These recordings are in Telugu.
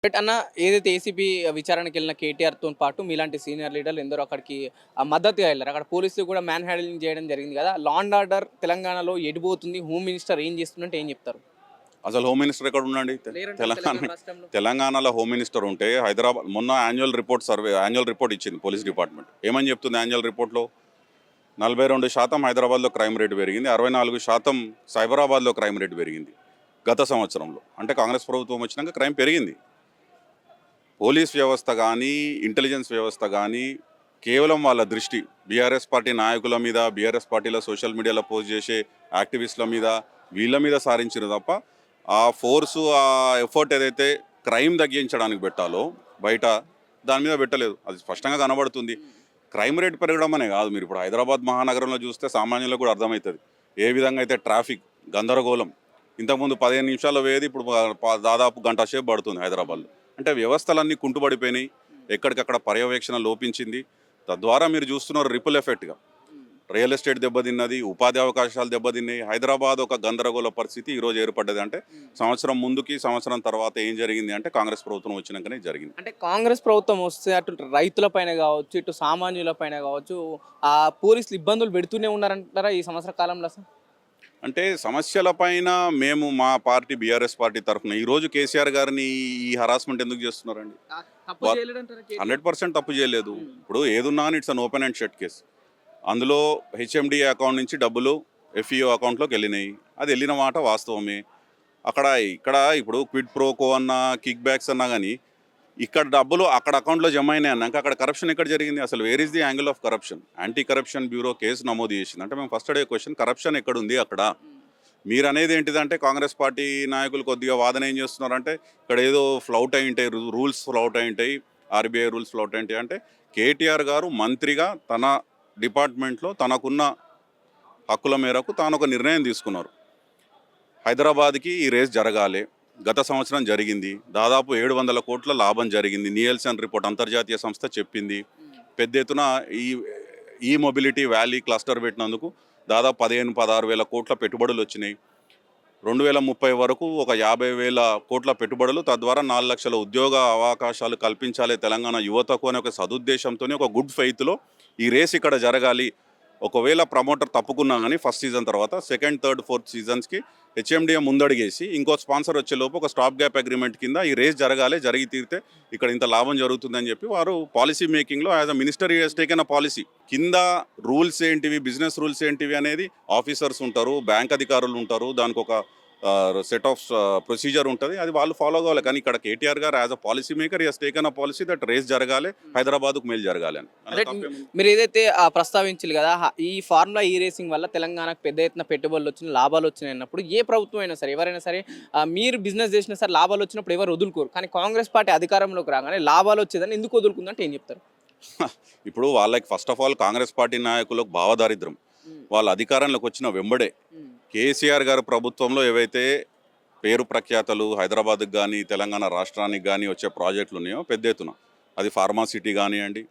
బట్ అన్న ఏదైతే ఏసీబీ విచారణకి వెళ్ళిన కేటీఆర్‌తో పాటు మీలాంటి సీనియర్ లీడర్లు ఎందరో అక్కడికి మద్దతుగా వెళ్లారు. అక్కడ పోలీసులు కూడా మ్యాన్ హ్యాండిలింగ్ చేయడం జరిగింది కదా! లా అండ్ ఆర్డర్ తెలంగాణలో ఎటుపోతుంది? హోమ్ మినిస్టర్ ఏం చేస్తుందంటే ఏం చెప్తారు? అసలు హోమ్ మినిస్టర్ ఎక్కడ ఉండండి? లేరంటారు తెలంగాణ తెలంగాణ రాష్ట్రంలో. తెలంగాణలో హోమ్ మినిస్టర్ ఉంటే హైదరాబాద్ మొన్న యాన్యువల్ రిపోర్ట్ ఇచ్చింది పోలీస్ డిపార్ట్మెంట్. ఏమని చెప్తుంది యాన్యువల్ రిపోర్ట్‌లో? 42% హైదరాబాద్‌లో క్రైమ్ రేట్ పెరిగింది. 64% సైబరాబాద్‌లో క్రైమ్ రేట్ పెరిగింది గత సంవత్సరంలో. అంటే కాంగ్రెస్ ప్రభుత్వం వచ్చినాక క్రైమ్ పెరిగింది. పోలీస్ వ్యవస్థ కానీ, ఇంటెలిజెన్స్ వ్యవస్థ కానీ కేవలం వాళ్ళ దృష్టి బీఆర్ఎస్ పార్టీ నాయకుల మీద, బీఆర్ఎస్ పార్టీలో సోషల్ మీడియాలో పోస్ట్ చేసే యాక్టివిస్టుల మీద, వీళ్ళ మీద సారించారు తప్ప ఆ ఫోర్సు, ఆ ఎఫర్ట్ ఏదైతే క్రైమ్ తగ్గించడానికి పెట్టాలో బయట దాని మీద పెట్టలేదు. అది స్పష్టంగా కనబడుతుంది. క్రైమ్ రేట్ పెరగడం అనే కాదు, మీరు ఇప్పుడు హైదరాబాద్ మహానగరంలో చూస్తే సామాన్యులకు కూడా అర్థమవుతుంది ఏ విధంగా అయితే ట్రాఫిక్ గందరగోళం. ఇంతకుముందు 15 నిమిషాల్లో పోయేది ఇప్పుడు దాదాపు గంట సేపు పడుతుంది హైదరాబాద్లో. అంటే వ్యవస్థలన్నీ కుంటుపడిపోయినాయి, ఎక్కడికక్కడ పర్యవేక్షణ లోపించింది. తద్వారా మీరు చూస్తున్నారు రిపుల్ ఎఫెక్ట్గా రియల్ ఎస్టేట్ దెబ్బతిన్నది, ఉపాధి అవకాశాలు దెబ్బతిన్నాయి. హైదరాబాద్ ఒక గందరగోళ పరిస్థితి ఈరోజు ఏర్పడ్డది. అంటే సంవత్సరం ముందుకి సంవత్సరం తర్వాత ఏం జరిగింది అంటే కాంగ్రెస్ ప్రభుత్వం వచ్చినాకనే జరిగింది. అంటే కాంగ్రెస్ ప్రభుత్వం వస్తే అటు రైతుల పైన కావచ్చు, ఇటు సామాన్యుల పైన కావచ్చు, ఆ పోలీసులు ఇబ్బందులు పెడుతూనే ఉన్నారంటారా ఈ సంవత్సర కాలంలో అసలు? అంటే సమస్యల పైన మేము మా పార్టీ బీఆర్ఎస్ పార్టీ తరఫున ఈరోజు కేసీఆర్ గారిని ఈ హరాస్మెంట్ ఎందుకు చేస్తున్నారండి? తప్పు చేయలేదంటారా కేటీఆర్? 100% తప్పు చేయలేదు. ఇప్పుడు ఏదున్నా it's an open and shut case. అందులో హెచ్ఎండిఏ అకౌంట్ నుంచి డబ్బులు ఎఫ్ఈఓ అకౌంట్లోకి వెళ్ళినాయి. అది వెళ్ళిన మాట వాస్తవమే. ఇక్కడ ఇప్పుడు క్విడ్ ప్రోకో అన్నా, కిక్ బ్యాక్స్ అన్నా కానీ ఇక్కడ డబ్బులు అక్కడ అకౌంట్లో జమ అయినాయి అన్నాక అక్కడ కరప్షన్ ఎక్కడ జరిగింది? అసలు where is the angle of corruption? Anti corruption bureau case నమోదు చేసింది. అంటే మేము ఫస్ట్ అడిగే క్వశ్చన్, కరప్షన్ ఎక్కడుంది అక్కడ? మీరు అనేది ఏంటిదంటే కాంగ్రెస్ పార్టీ నాయకులు కొద్దిగా వాదన ఏం చేస్తున్నారంటే ఇక్కడ ఏదో ఫ్లౌట్ అయి ఉంటాయి, రూల్స్ ఫ్లౌట్ అయి ఉంటాయి, ఆర్బీఐ రూల్స్ ఫ్లౌట్ అయి ఉంటాయి. అంటే కేటీఆర్ గారు మంత్రిగా తన డిపార్ట్మెంట్లో తనకున్న హక్కుల మేరకు తాను ఒక నిర్ణయం తీసుకున్నారు. హైదరాబాద్కి ఈ రేస్ జరగాలి. గత సంవత్సరం జరిగింది. దాదాపు 700 కోట్ల లాభం జరిగింది. నియల్సన్ రిపోర్ట్ అంతర్జాతీయ సంస్థ చెప్పింది. పెద్ద ఎత్తున ఈ మొబిలిటీ వ్యాలీ క్లస్టర్ పెట్టినందుకు దాదాపు 15-16 వేల కోట్ల పెట్టుబడులు వచ్చినాయి. 2030 వరకు ఒక 50,000 కోట్ల పెట్టుబడులు, తద్వారా 4 లక్షల ఉద్యోగ అవకాశాలు కల్పించాలి తెలంగాణ యువతకు అనే ఒక సదుద్దేశంతో ఒక గుడ్ ఫెయిత్లో ఈ రేస్ ఇక్కడ జరగాలి. ఒకవేళ ప్రమోటర్ తప్పుకున్నా కానీ ఫస్ట్ సీజన్ తర్వాత సెకండ్, థర్డ్, ఫోర్త్ సీజన్స్కి హెచ్ఎండిఏ ముందడిగేసి ఇంకో స్పాన్సర్ వచ్చేలోపు ఒక స్టాప్ గ్యాప్ అగ్రిమెంట్ కింద ఈ రేస్ జరగాలి, జరిగి తీరితే ఇక్కడ ఇంత లాభం జరుగుతుందని చెప్పి వారు పాలసీ మేకింగ్లో as a minister has taken a policy. కింద రూల్స్ ఏంటివి, బిజినెస్ రూల్స్ ఏంటివి అనేది ఆఫీసర్స్ ఉంటారు, బ్యాంక్ అధికారులు ఉంటారు, దానికి ఒక సెట్ ఆఫ్ ప్రొసీజర్ ఉంటుంది, అది వాళ్ళు ఫాలో కావాలి. కానీ ఇక్కడ కేటీఆర్ గారు as a policy maker has taken a policy that race జరగాలి, హైదరాబాద్కు మేలు జరగాలి అని. అంటే మీరు ఏదైతే ప్రస్తావించారు కదా, ఈ ఫార్ములా ఈ రేసింగ్ వల్ల తెలంగాణకు పెద్ద ఎత్తున పెట్టుబడులు వచ్చినాయి, లాభాలు వచ్చినాయి అన్నప్పుడు ఏ ప్రభుత్వం అయినా సరే, ఎవరైనా సరే, మీరు బిజినెస్ చేసినా సరే లాభాలు వచ్చినప్పుడు ఎవరు వదులుకోరు. కానీ కాంగ్రెస్ పార్టీ అధికారంలోకి రాగానే లాభాలు వచ్చేదని ఎందుకు వదులుకుందంటే ఏం చెప్తారు? ఇప్పుడు వాళ్ళకి first of all Congress party నాయకులకు భావదారిద్రం. వాళ్ళ అధికారంలోకి వచ్చిన వెంబడే కేసీఆర్ గారి ప్రభుత్వంలో ఏవైతే పేరు ప్రఖ్యాతలు హైదరాబాద్కి కానీ తెలంగాణ రాష్ట్రానికి కానీ వచ్చే ప్రాజెక్టులు ఉన్నాయో పెద్ద ఎత్తున, అది ఫార్మా సిటీ కానివ్వండి,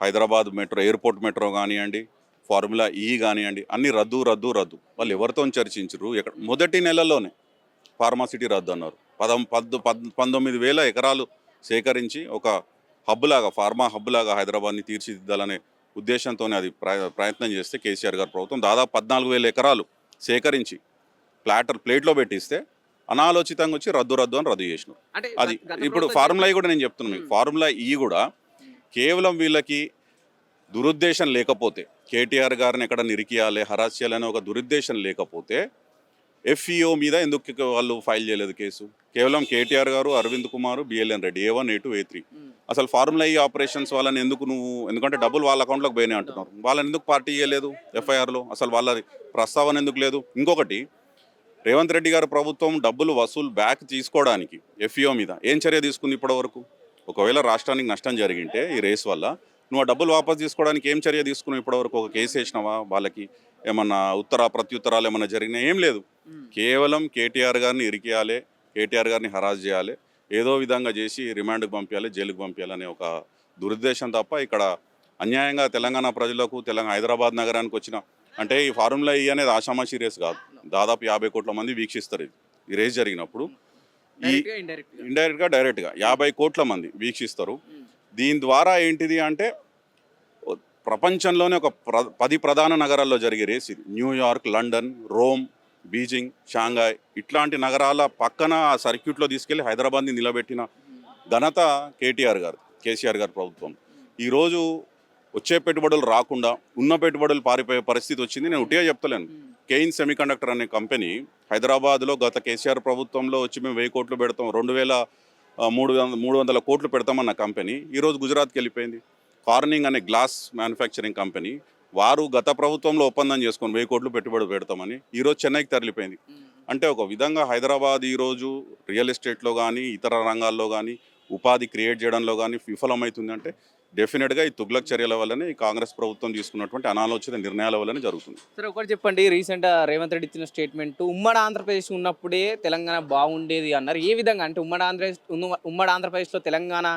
హైదరాబాద్ మెట్రో ఎయిర్పోర్ట్ మెట్రో కానివ్వండి, ఫార్ములా ఈ కానివ్వండి, అన్ని రద్దు. వాళ్ళు ఎవరితో చర్చించరు? ఎక్కడ మొదటి నెలలోనే ఫార్మా సిటీ రద్దు అన్నారు. 19,000 ఎకరాలు సేకరించి ఒక హబ్ లాగా, ఫార్మా హబ్ లాగా హైదరాబాద్ని తీర్చిదిద్దాలనే ఉద్దేశంతోనే అది ప్రయత్నం చేస్తే కేసీఆర్ గారి ప్రభుత్వం దాదాపు 14,000 ఎకరాలు సేకరించి ప్లేట్లో పెట్టిస్తే అనాలోచితంగా వచ్చి రద్దు అని రద్దు చేసినారు. అది ఇప్పుడు ఫార్ములా ఈ కూడా నేను చెప్తున్నాను మీకు, ఫార్ములా ఈ కూడా కేవలం వీళ్ళకి దురుద్దేశం లేకపోతే, కేటీఆర్ గారిని ఎక్కడ నిరికియాలి, హరాస్ చేయాలనే ఒక దురుద్దేశం లేకపోతే ఎఫ్ఈఓ మీద ఎందుకు వాళ్ళు ఫైల్ చేయలేదు కేసు? కేవలం కేటీఆర్ గారు, Arvind Kumar, BLN Reddy, A1, A2, A3. అసలు ఫార్ములా ఈ ఆపరేషన్స్ వాళ్ళని ఎందుకంటే డబ్బులు వాళ్ళ అకౌంట్లోకి పోయినాయి అంటున్నారు, వాళ్ళని ఎందుకు పార్టీ చేయలేదు ఎఫ్ఐఆర్లో? అసలు వాళ్ళ ప్రస్తావన ఎందుకు లేదు? ఇంకొకటి, రేవంత్ రెడ్డి గారి ప్రభుత్వం డబ్బులు వసూలు బ్యాక్ తీసుకోవడానికి ఎఫ్ఈఓ మీద ఏం చర్య తీసుకుంది ఇప్పటివరకు? ఒకవేళ రాష్ట్రానికి నష్టం జరిగింటే ఈ రేస్ వల్ల నువ్వు ఆ డబ్బులు వాపసు తీసుకోవడానికి ఏం చర్య తీసుకున్నావు ఇప్పటివరకు? ఒక కేసు వేసినావా? వాళ్ళకి ఏమన్నా ప్రత్యుత్తరాలు ఏమన్నా జరిగినా? ఏం లేదు. కేవలం కేటీఆర్ గారిని ఇరికియాలి, కేటీఆర్ గారిని హరాస్ చేయాలి, ఏదో విధంగా చేసి రిమాండ్కి పంపించాలి, జైలుకి పంపించాలనే ఒక దురుద్దేశం తప్ప ఇక్కడ అన్యాయంగా తెలంగాణ ప్రజలకు, హైదరాబాద్ నగరానికి వచ్చిన అంటే ఈ ఫార్ములా ఈ అనేది ఆషామాషి రేస్ కాదు. దాదాపు 50 కోట్ల మంది వీక్షిస్తారు ఈ రేస్ జరిగినప్పుడు. ఇండైరెక్ట్గా డైరెక్ట్గా 50 కోట్ల మంది వీక్షిస్తారు. దీని ద్వారా ఏంటిది అంటే ప్రపంచంలోనే ఒక 10 ప్రధాన నగరాల్లో జరిగే రేస్ ఇది. New York, London, Rome, Beijing, Shanghai ఇట్లాంటి నగరాల పక్కన ఆ సర్క్యూట్లో తీసుకెళ్లి హైదరాబాద్ని నిలబెట్టిన ఘనత కేసీఆర్ గారి ప్రభుత్వం. ఈరోజు వచ్చే పెట్టుబడులు రాకుండా ఉన్న పెట్టుబడులు పారిపోయే పరిస్థితి వచ్చింది. నేను ఉట్టిగా చెప్తలేను. కెయిన్ సెమీకండక్టర్ అనే కంపెనీ హైదరాబాద్లో గత కేసీఆర్ ప్రభుత్వంలో వచ్చి మేము 1000 కోట్లు పెడతాం, 2300 కోట్లు పెడతామన్న కంపెనీ ఈరోజు గుజరాత్కి వెళ్ళిపోయింది. కార్నింగ్ అనే గ్లాస్ మ్యానుఫ్యాక్చరింగ్ కంపెనీ వారు గత ప్రభుత్వంలో ఒప్పందం చేసుకొని 1000 కోట్లు పెట్టుబడి పెడతామని ఈరోజు చెన్నైకి తరలిపోయింది. అంటే ఒక విధంగా హైదరాబాద్ ఈరోజు రియల్ ఎస్టేట్లో కానీ ఇతర రంగాల్లో కానీ ఉపాధి క్రియేట్ చేయడంలో కానీ విఫలమవుతుంది అంటే డెఫినెట్గా ఈ తుగ్లక్ చర్యల వల్లనే ఈ కాంగ్రెస్ ప్రభుత్వం తీసుకున్నటువంటి అనాలోచిత నిర్ణయాల వల్లనే జరుగుతుంది. సరే ఒకటి చెప్పండి, రీసెంట్గా రేవంత్ రెడ్డి ఇచ్చిన స్టేట్మెంట్ ఉమ్మడి ఆంధ్రప్రదేశ్ ఉన్నప్పుడే తెలంగాణ బాగుండేది అన్నారు. ఏ విధంగా అంటే ఉమ్మడి ఆంధ్రప్రదేశ్లో తెలంగాణ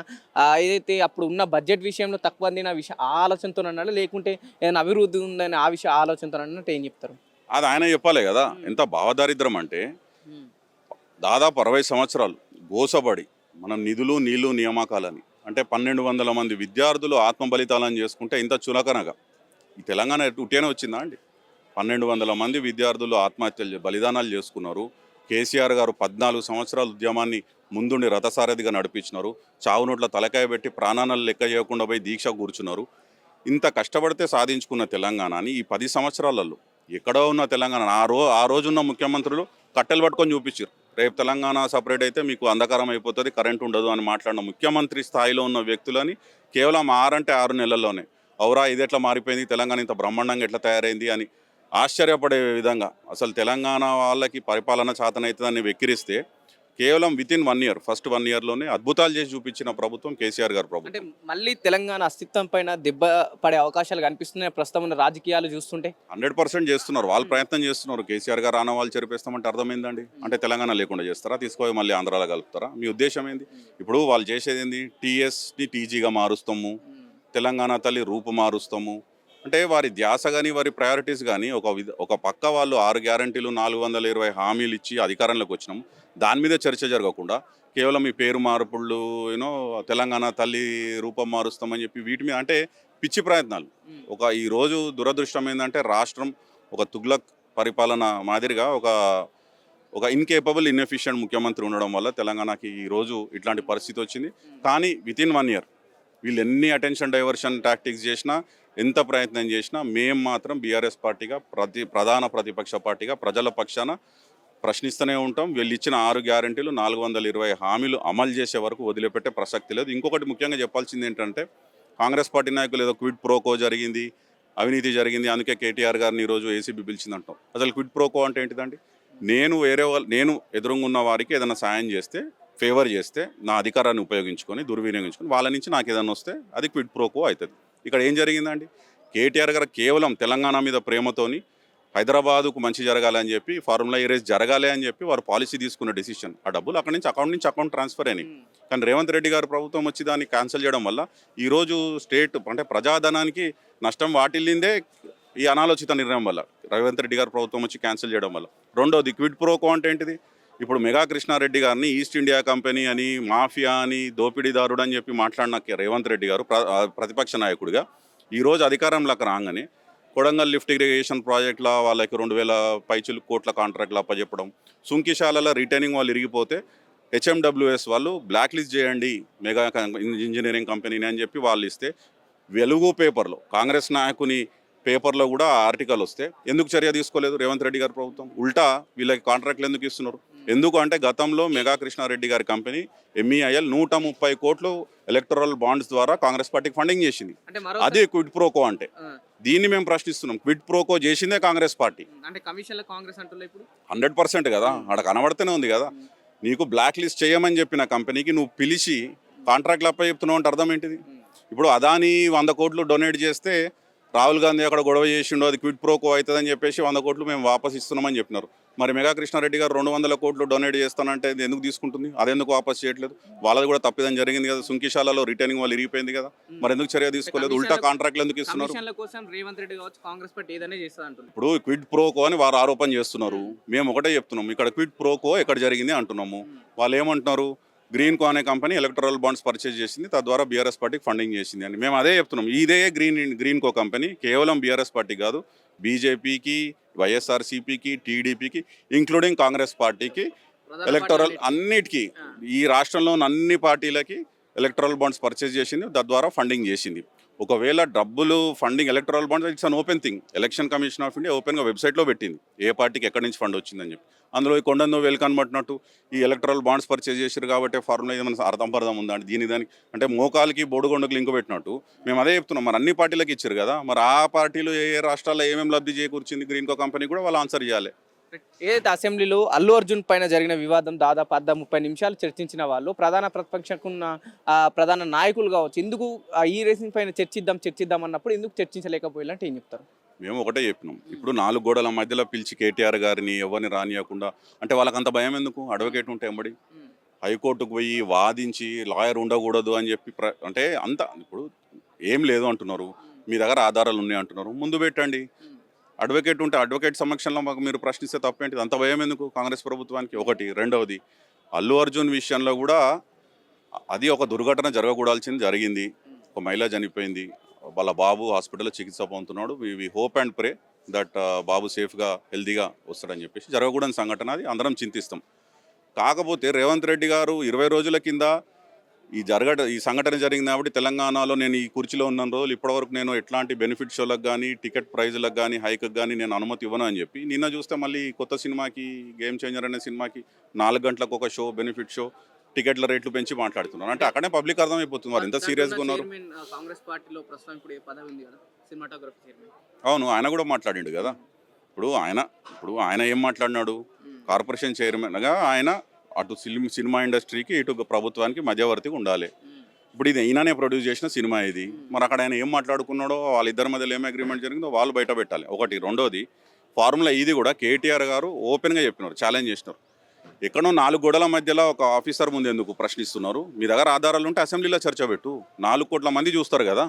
ఏదైతే అప్పుడు ఉన్న బడ్జెట్ విషయంలో తక్కువ అందిన ఆలోచనతో అన్నాడు, లేకుంటే ఏదైనా అభివృద్ధి ఉందని ఆ విషయం ఆలోచనతో అన్నట్టు ఏం చెప్తారు? అది ఆయన చెప్పాలి కదా. ఎంత భావదారిద్రం అంటే దాదాపు 60 సంవత్సరాలు గోసబడి మనం నిధులు నీళ్లు నియామకాలని అంటే 1200 మంది విద్యార్థులు ఆత్మబలితాలను చేసుకుంటే ఇంత చులకనగా ఈ తెలంగాణ ఉట్టిగానే వచ్చిందా అండి? 1200 మంది విద్యార్థులు ఆత్మహత్యలు బలిదానాలు చేసుకున్నారు. కేసీఆర్ గారు 14 సంవత్సరాల ఉద్యమాన్ని ముందుండి రథసారథిగా నడిపించినారు. చావు నోట్ల తలకాయ పెట్టి ప్రాణాలను లెక్క చేయకుండా పోయి దీక్ష కూర్చున్నారు. ఇంత కష్టపడితే సాధించుకున్న తెలంగాణని ఈ 10 సంవత్సరాలలో ఎక్కడో ఉన్న తెలంగాణ ఆ రోజున్న ముఖ్యమంత్రులు కట్టెలు పట్టుకొని చూపించారు. రేపు తెలంగాణ సపరేట్ అయితే మీకు అంధకారం అయిపోతుంది, కరెంట్ ఉండదు అని మాట్లాడిన ముఖ్యమంత్రి స్థాయిలో ఉన్న వ్యక్తులని కేవలం 6 నెలల్లోనే ఔరా ఇది ఎట్లా మారిపోయింది, తెలంగాణ ఇంత బ్రహ్మాండంగా ఎట్లా తయారైంది అని ఆశ్చర్యపడే విధంగా అసలు తెలంగాణ వాళ్ళకి పరిపాలన చేతనవుతుందని వెక్కిరిస్తే కేవలం వితిన్ 1 ఇయర్ ఫస్ట్ 1 ఇయర్లోనే అద్భుతాలు చేసి చూపించిన ప్రభుత్వం కేసీఆర్ గారి ప్రభుత్వం. అంటే మళ్ళీ తెలంగాణ అస్తిత్వం పైన దెబ్బ పడే అవకాశాలు కనిపిస్తున్నాయి ప్రస్తుతం ఉన్న రాజకీయాలు చూస్తుంటే. 100% చేస్తున్నారు, వాళ్ళు ప్రయత్నం చేస్తున్నారు. కేసీఆర్ గారు ఆనవాళ్ళు చెరిపేస్తామంటే అర్థమైందండి. అంటే తెలంగాణ లేకుండా చేస్తారా, తీసుకొని మళ్ళీ ఆంధ్రాలో కలుపుతారా? మీ ఉద్దేశం ఏంది? ఇప్పుడు వాళ్ళు చేసేది ఏంది? టీఎస్ని టీజీగా మారుస్తాము, తెలంగాణ తల్లి రూపు మారుస్తాము అంటే వారి ధ్యాస కానీ వారి ప్రయారిటీస్ కానీ ఒక పక్క వాళ్ళు 6 గ్యారంటీలు 420 హామీలు ఇచ్చి అధికారంలోకి వచ్చినాము. దాని మీద చర్చ జరగకుండా కేవలం ఈ పేరు మార్పుళ్ళు తెలంగాణ తల్లి రూపం మారుస్తామని చెప్పి వీటి మీద అంటే పిచ్చి ప్రయత్నాలు. ఈరోజు దురదృష్టం ఏంటంటే రాష్ట్రం ఒక తుగ్లక్ పరిపాలన మాదిరిగా ఒక ఇన్కేపబుల్ ఇన్ఎఫిషియెంట్ ముఖ్యమంత్రి ఉండడం వల్ల తెలంగాణకి ఈరోజు ఇట్లాంటి పరిస్థితి వచ్చింది. కానీ వితిన్ 1 ఇయర్ వీళ్ళు ఎన్ని అటెన్షన్ డైవర్షన్ టాక్టిక్స్ చేసినా ఎంత ప్రయత్నం చేసినా మేము మాత్రం బీఆర్ఎస్ పార్టీగా ప్రధాన ప్రతిపక్ష పార్టీగా ప్రజల పక్షాన ప్రశ్నిస్తూనే ఉంటాం. వీళ్ళు ఇచ్చిన 6 గ్యారంటీలు 420 హామీలు అమలు చేసే వరకు వదిలిపెట్టే ప్రసక్తి లేదు. ఇంకొకటి ముఖ్యంగా చెప్పాల్సింది ఏంటంటే కాంగ్రెస్ పార్టీ నాయకులు ఏదో క్విడ్ ప్రోకో జరిగింది, అవినీతి జరిగింది, అందుకే కేటీఆర్ గారిని ఈరోజు ఏసీబీ పిలిచిందంటాం. అసలు క్విడ్ ప్రోకో అంటే ఏంటిదండి? నేను ఎదురుగున్న వారికి ఏదైనా సాయం చేస్తే, ఫేవర్ చేస్తే నా అధికారాన్ని ఉపయోగించుకొని దుర్వినియోగించుకొని వాళ్ళ నుంచి నాకు ఏదైనా వస్తే అది క్విడ్ ప్రోకో అవుతుంది. ఇక్కడ ఏం జరిగిందండి? కేటీఆర్ గారు కేవలం తెలంగాణ మీద ప్రేమతోని హైదరాబాదుకు మంచి జరగాలని చెప్పి ఫార్ములా ఈ రేస్ జరగాలి అని చెప్పి వారు పాలసీ తీసుకున్న డెసిషన్. ఆ డబ్బులు అక్కడి నుంచి అకౌంట్ ట్రాన్స్ఫర్ అయినాయి. కానీ రేవంత్ రెడ్డి గారు ప్రభుత్వం వచ్చి దాన్ని క్యాన్సిల్ చేయడం వల్ల ఈరోజు స్టేట్ అంటే ప్రజాధనానికి నష్టం వాటిల్లిందే ఈ అనాలోచిత నిర్ణయం వల్ల. రేవంత్ రెడ్డి గారు ప్రభుత్వం వచ్చి క్యాన్సిల్ చేయడం వల్ల. రెండోది క్విడ్ ప్రోకో అంటే ఏంటిది? ఇప్పుడు మెగా కృష్ణారెడ్డి గారిని ఈస్ట్ ఇండియా కంపెనీ అని, మాఫియా అని, దోపిడీదారుడు అని చెప్పి మాట్లాడిన రేవంత్ రెడ్డి గారు ప్రతిపక్ష నాయకుడిగా ఈరోజు అధికారంలోకి రాగానే కొడంగల్ లిఫ్ట్ ఇరిగేషన్ ప్రాజెక్టుల వాళ్ళకి 2000 కోట్ల కాంట్రాక్ట్లు అప్పచెప్పడం, సుంకిశాలలో రిటైనింగ్ వాళ్ళు ఇరిగిపోతే హెచ్ఎండబ్ల్యూఎస్ వాళ్ళు బ్లాక్ లిస్ట్ చేయండి మెగా ఇంజనీరింగ్ కంపెనీని అని చెప్పి వాళ్ళు ఇస్తే వెలుగు పేపర్లో కాంగ్రెస్ నాయకుని పేపర్లో కూడా ఆర్టికల్ వస్తే ఎందుకు చర్య తీసుకోలేదు రేవంత్ రెడ్డి గారి ప్రభుత్వం? ఉల్టా వీళ్ళకి కాంట్రాక్ట్లు ఎందుకు ఇస్తున్నారు? ఎందుకు అంటే గతంలో మెగా కృష్ణారెడ్డి గారి కంపెనీ ఎంఈఐఎల్ 130 కోట్లు ఎలక్టరల్ బాండ్స్ ద్వారా కాంగ్రెస్ పార్టీకి ఫండింగ్ చేసింది. అదే క్విడ్ ప్రోకో అంటే. దీన్ని మేము ప్రశ్నిస్తున్నాం. క్విడ్ ప్రోకో చేసిందే కాంగ్రెస్ పార్టీ. 100% కదా, ఆడ కనబడితేనే ఉంది కదా. నీకు బ్లాక్ లిస్ట్ చేయమని చెప్పిన కంపెనీకి నువ్వు పిలిచి కాంట్రాక్ట్లు అప్ప చెప్తున్నావు అంటే అర్థం ఏంటిది? ఇప్పుడు అదాని 100 కోట్లు డొనేట్ చేస్తే రాహుల్ గాంధీ అక్కడ గొడవ చేసిండో అది క్విడ్ ప్రోకో అవుతుందని చెప్పేసి 100 కోట్లు మేము వాపస్ ఇస్తున్నామని చెప్పినారు. మరి మెగా కృష్ణారెడ్డి గారు 200 కోట్లు డొనేట్ చేస్తానంటే ఇది ఎందుకు తీసుకుంటుంది, అదెందుకు వాపస్ చేయట్లేదు? వాళ్ళది కూడా తప్పిదం జరిగింది కదా, సుంకిశాలలో రిటర్నింగ్ వాళ్ళు ఇరిగిపోయింది కదా, మరి ఎందుకు చర్య తీసుకోలేదు? ఉల్టా కాంట్రాక్ట్లు ఎందుకు ఇస్తున్నారు? కమిషన్ల కోసం రేవంత్ రెడ్డి కావచ్చు కాంగ్రెస్ పార్టీ ఏదైనా చేస్తుంది అంటున్నారు. ఇప్పుడు క్విడ్ ప్రోకో అని వారు ఆరోపణ చేస్తున్నారు, మేము ఒకటే చెప్తున్నాము, ఇక్కడ క్విడ్ ప్రోకో ఎక్కడ జరిగింది అంటున్నాము. వాళ్ళు ఏమంటున్నారు, గ్రీన్కో అనే కంపెనీ ఎలక్టరల్ బాండ్స్ పర్చేజ్ చేసింది, తద్వారా బీఆర్ఎస్ పార్టీకి ఫండింగ్ చేసింది అని. మేము అదే చెప్తున్నాం, ఇదే గ్రీన్కో కంపెనీ కేవలం బీఆర్ఎస్ పార్టీ కాదు, బీజేపీకి, వైఎస్ఆర్సీపీకి, టీడీపీకి, ఇంక్లూడింగ్ కాంగ్రెస్ పార్టీకి, ఎలక్టరల్ అన్నిటికీ, ఈ రాష్ట్రంలో ఉన్న అన్ని పార్టీలకి ఎలక్టరల్ బాండ్స్ పర్చేజ్ చేసింది, తద్వారా ఫండింగ్ చేసింది. ఒకవేళ డబ్బులు funding electoral bonds it's an open thing. Election commission of India ఓపెన్గా వెబ్సైట్లో పెట్టింది ఏ పార్టీకి ఎక్కడి నుంచి ఫండ్ వచ్చిందని చెప్పి. అందులో ఈ కొండందో వెల్కన్ పట్టినట్టు ఈ ఎలక్టరల్ బాండ్స్ పర్చేజ్ చేశారు కాబట్టి ఫార్ములా ఏమైనా అర్థం ఉందా అంటే దీనికి అంటే మోకాలకి బోడుగొండకు లింక్ పెట్టినట్టు మేము అదే చెప్తున్నాం. మరి అన్ని పార్టీలకు ఇచ్చారు కదా, మరి ఆ పార్టీలు ఏ రాష్ట్రాల్లో ఏమేమి లబ్ధి చేకూర్చింది గ్రీన్కో కంపెనీ కూడా వాళ్ళు ఆన్సర్ చేయాలి. ఏదైతే అసెంబ్లీలో అల్లు అర్జున్ పైన జరిగిన వివాదం దాదాపు 30 నిమిషాలు చర్చించిన వాళ్ళు ప్రధాన ప్రతిపక్షకున్న ప్రధాన నాయకులు కావచ్చు, ఎందుకు ఈ రేసింగ్ పైన చర్చిద్దాం అన్నప్పుడు ఎందుకు చర్చించలేకపోయాలంటే ఏం చెప్తారు? మేము ఒకటే చెప్పినాం, ఇప్పుడు 4 గోడల మధ్యలో పిలిచి కేటీఆర్ గారిని ఎవరిని రానియకుండా అంటే వాళ్ళకి అంత భయం ఎందుకు? అడ్వకేట్ ఉంటే ఎంబడి హైకోర్టుకు పోయి వాదించి లాయర్ ఉండకూడదు అని చెప్పి అంటే అంత ఇప్పుడు ఏం లేదు అంటున్నారు, మీ దగ్గర ఆధారాలు ఉన్నాయి అంటున్నారు, ముందు పెట్టండి. అడ్వకేట్ ఉంటే అడ్వకేట్ సమక్షంలో మాకు మీరు ప్రశ్నిస్తే తప్పేంటిది? అంత భయం ఎందుకు కాంగ్రెస్ ప్రభుత్వానికి? ఒకటి. రెండవది, అల్లు అర్జున్ విషయంలో కూడా అది ఒక దుర్ఘటన జరగకూడాల్సింది జరిగింది. ఒక మహిళ చనిపోయింది, వాళ్ళ బాబు హాస్పిటల్లో చికిత్స పొందుతున్నాడు. We hope and pray that బాబు సేఫ్గా హెల్తీగా వస్తాడని చెప్పేసి. జరగకూడని సంఘటన, అది అందరం చింతిస్తాం. కాకపోతే రేవంత్ రెడ్డి గారు 20 రోజుల కింద ఈ సంఘటన జరిగింది కాబట్టి తెలంగాణలో నేను ఈ కుర్చీలో ఉన్న రోజులు ఇప్పటివరకు నేను ఎట్లాంటి బెనిఫిట్ షోలకు కానీ, టికెట్ ప్రైజులకు కానీ, హైక్కి కానీ నేను అనుమతి ఇవ్వను అని చెప్పి నిన్న చూస్తే మళ్ళీ కొత్త సినిమాకి, గేమ్ చేంజర్ అనే సినిమాకి 4 గంటలకు ఒక షో, బెనిఫిట్ షో, టికెట్ల రేట్లు పెంచి మాట్లాడుతున్నారు. అంటే అక్కడే పబ్లిక్ అర్థమైపోతుంది వారు ఎంత సీరియస్గా ఉన్నారు. కాంగ్రెస్ పార్టీలో ప్రస్తుతం ఇప్పుడు పదవి ఉంది కదా, సినిమాటోగ్రఫీ చైర్మన్. అవును, ఆయన కూడా మాట్లాడిండు కదా. ఇప్పుడు ఆయన ఏం మాట్లాడినాడు? కార్పొరేషన్ చైర్మన్గా ఆయన అటు సినిమా ఇండస్ట్రీకి, ఇటు ప్రభుత్వానికి మధ్యవర్తిగా ఉండాలి. ఇప్పుడు ఇది ఈయననే ప్రొడ్యూస్ చేసిన సినిమా ఇది. మరి అక్కడ ఆయన ఏం మాట్లాడుకున్నాడో, వాళ్ళిద్దరి మధ్యలో ఏం అగ్రిమెంట్ జరిగిందో వాళ్ళు బయట పెట్టాలి. ఒకటి. రెండోది, ఫార్ములా ఇది కూడా కేటీఆర్ గారు ఓపెన్గా చెప్పినారు, ఛాలెంజ్ చేసినారు. ఎక్కడో 4 గోడల మధ్యలో ఒక ఆఫీసర్ ముందు ఎందుకు ప్రశ్నిస్తున్నారు? మీ దగ్గర ఆధారాలు ఉంటే అసెంబ్లీలో చర్చ పెట్టు. 4 కోట్ల మంది చూస్తారు కదా,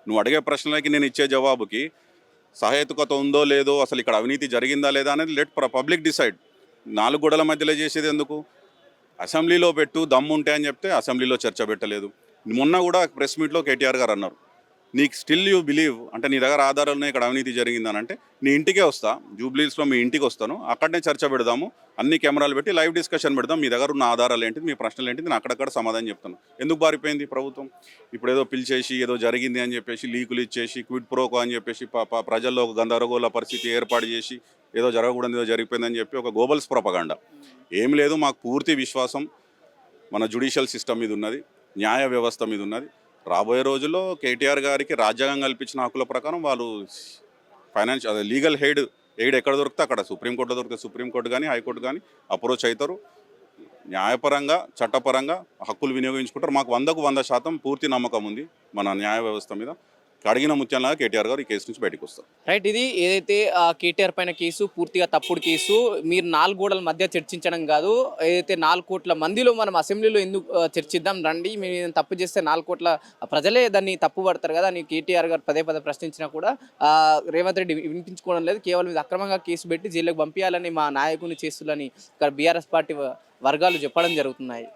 నువ్వు అడిగే ప్రశ్నలకి నేను ఇచ్చే జవాబుకి సహేతుకత ఉందో లేదో, అసలు ఇక్కడ అవినీతి జరిగిందా లేదా అనేది లెట్ పబ్లిక్ డిసైడ్. 4 గోడల మధ్యలో చేసేది ఎందుకు? అసెంబ్లీలో పెట్టు, దమ్ము ఉంటే అని చెప్తే అసెంబ్లీలో చర్చ పెట్టలేదు. మొన్న కూడా ప్రెస్ మీట్లో కేటీఆర్ గారు అన్నారు, నీకు స్టిల్ యూ బిలీవ్ అంటే నీ దగ్గర ఆధారాలు ఉన్నాయి ఇక్కడ అవినీతి జరిగిందని అంటే నీ ఇంటికే వస్తా, జూబ్లీస్లో మీ ఇంటికి వస్తాను, అక్కడనే చర్చ పెడదాము, అన్ని కెమెరాలు పెట్టి లైవ్ డిస్కషన్ పెడదాం, మీ దగ్గర ఉన్న ఆధారాలు ఏంటిది, మీ ప్రశ్నలు ఏంటిది, నేను అక్కడక్కడ సమాధానం చెప్తాను. ఎందుకు బారిపోయింది ప్రభుత్వం? ఇప్పుడు ఏదో పిలిచేసి ఏదో జరిగింది అని చెప్పేసి లీకులు ఇచ్చేసి క్విడ్ ప్రోకో అని చెప్పేసి ప్రజల్లో ఒక గందరగోళ పరిస్థితి ఏర్పాటు చేసి ఏదో జరగకూడదు ఏదో జరిగిపోయిందని చెప్పి ఒక గోబల్స్ ప్రొపగండా. ఏం లేదు, మాకు పూర్తి విశ్వాసం మన జ్యుడిషియల్ సిస్టమ్ మీద ఉన్నది, న్యాయ వ్యవస్థ మీద ఉన్నది. రాబోయే రోజుల్లో కేటీఆర్ గారికి రాజ్యాంగం కల్పించిన హక్కుల ప్రకారం వాళ్ళు అదే లీగల్ ఎయిడ్ ఎక్కడ దొరికితే అక్కడ, సుప్రీంకోర్టులో దొరికితే సుప్రీంకోర్టు కానీ, హైకోర్టు కానీ అప్రోచ్ అవుతారు. న్యాయపరంగా, చట్టపరంగా హక్కులు వినియోగించుకుంటారు. మాకు 100% పూర్తి నమ్మకం ఉంది మన న్యాయ వ్యవస్థ మీద. కడిగిన ముత్యంలాగా కేటీఆర్ గారు ఈ కేసు నుంచి బయటకు వస్తారు. రైట్, ఇది ఏదైతే కేటీఆర్ పైన కేసు పూర్తిగా తప్పుడు కేసు. మీరు 4 గోడల మధ్య చర్చించడం కాదు, ఏదైతే 4 కోట్ల మందిలో మనం అసెంబ్లీలో ఎందుకు చర్చిద్దాం రండి, మేము తప్పు చేస్తే 4 కోట్ల ప్రజలే దాన్ని తప్పు పడతారు కదా అని కేటీఆర్ గారు పదే ప్రశ్నించినా కూడా రేవంత్ రెడ్డి వినిపించుకోవడం లేదు. కేవలం ఇది అక్రమంగా కేసు పెట్టి జైలుకు పంపించాలని మా నాయకుని చేస్తులని ఇక్కడ బీఆర్ఎస్ పార్టీ వర్గాలు చెప్పడం జరుగుతున్నాయి.